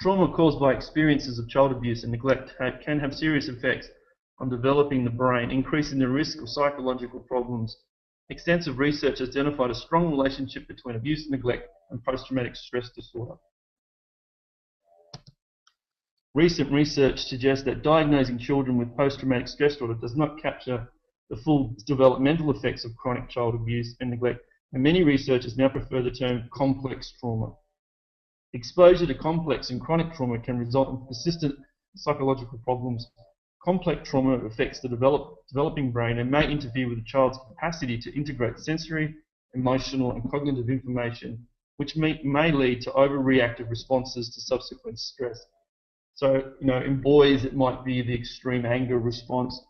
Trauma caused by experiences of child abuse and neglect can have serious effects on developing the brain, increasing the risk of psychological problems. Extensive research has identified a strong relationship between abuse and neglect and post-traumatic stress disorder. Recent research suggests that diagnosing children with post-traumatic stress disorder does not capture the full developmental effects of chronic child abuse and neglect, and many researchers now prefer the term complex trauma. Exposure to complex and chronic trauma can result in persistent psychological problems. Complex trauma affects the developing brain and may interfere with the child's capacity to integrate sensory, emotional, and cognitive information, which may lead to overreactive responses to subsequent stress. So, in boys, it might be the extreme anger response.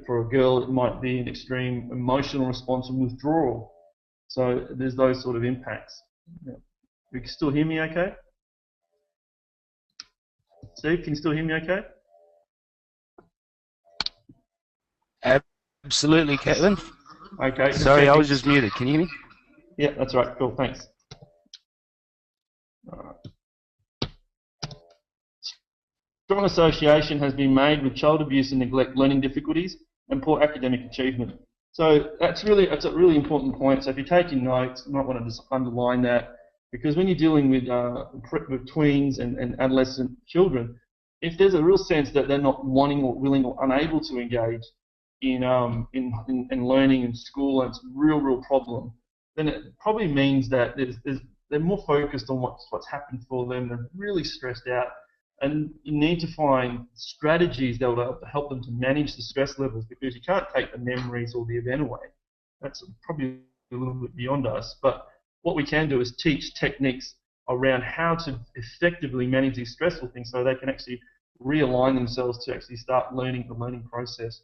For a girl, it might be an extreme emotional response and withdrawal. So there's those sort of impacts. Yeah. You can still hear me okay? Steve, can you still hear me okay? Absolutely, Kevin. Okay. Sorry, I was just muted. Can you hear me? Yeah, that's right. Cool, thanks. All right. Strong association has been made with child abuse and neglect, learning difficulties, and poor academic achievement. So that's a really important point. So if you're taking notes, you might want to just underline that, because when you're dealing with tweens and adolescent children, if there's a real sense that they're not wanting or willing or unable to engage in learning in school, and it's a real problem, then it probably means that they're more focused on what's happened for them. They're really stressed out. And you need to find strategies that will help them to manage the stress levels, because you can't take the memories or the event away. That's probably a little bit beyond us. But what we can do is teach techniques around how to effectively manage these stressful things so they can actually realign themselves to actually start learning the learning process.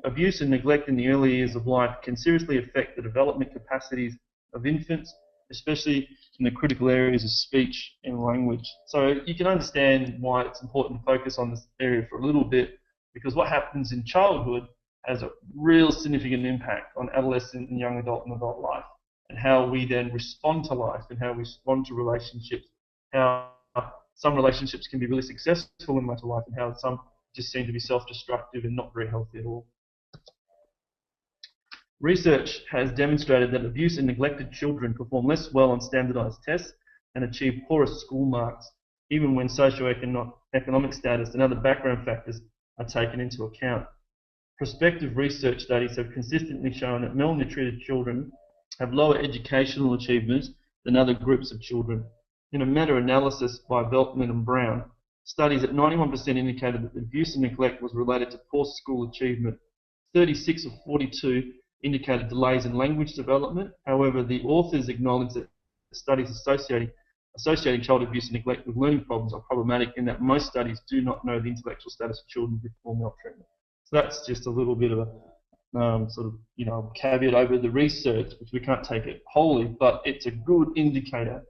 Abuse and neglect in the early years of life can seriously affect the development capacities of infants, especially in the critical areas of speech and language. So you can understand why it's important to focus on this area for a little bit, because what happens in childhood has a real significant impact on adolescent and young adult and adult life, and how we then respond to life and how we respond to relationships, how some relationships can be really successful in later life and how some just seem to be self-destructive and not very healthy at all. Research has demonstrated that abused and neglected children perform less well on standardized tests and achieve poorer school marks, even when socioeconomic status and other background factors are taken into account. Prospective research studies have consistently shown that malnutrited children have lower educational achievements than other groups of children. In a meta-analysis by Veltman and Brown, studies at 91% indicated that abuse and neglect was related to poor school achievement. 36 of 42 indicated delays in language development. However, the authors acknowledge that studies associating child abuse and neglect with learning problems are problematic, in that most studies do not know the intellectual status of children before maltreatment. So that's just a little bit of a caveat over the research, which we can't take it wholly, but it's a good indicator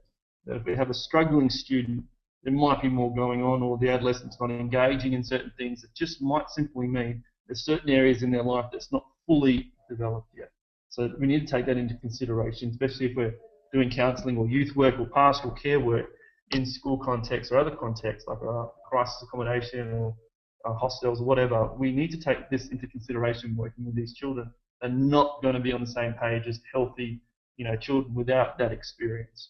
that if we have a struggling student, there might be more going on, or the adolescent's not engaging in certain things. It just might simply mean there's certain areas in their life that's not fully developed yet. So we need to take that into consideration, especially if we're doing counselling or youth work or pastoral care work in school contexts or other contexts like crisis accommodation or hostels or whatever. We need to take this into consideration working with these children. They're not going to be on the same page as healthy, children without that experience.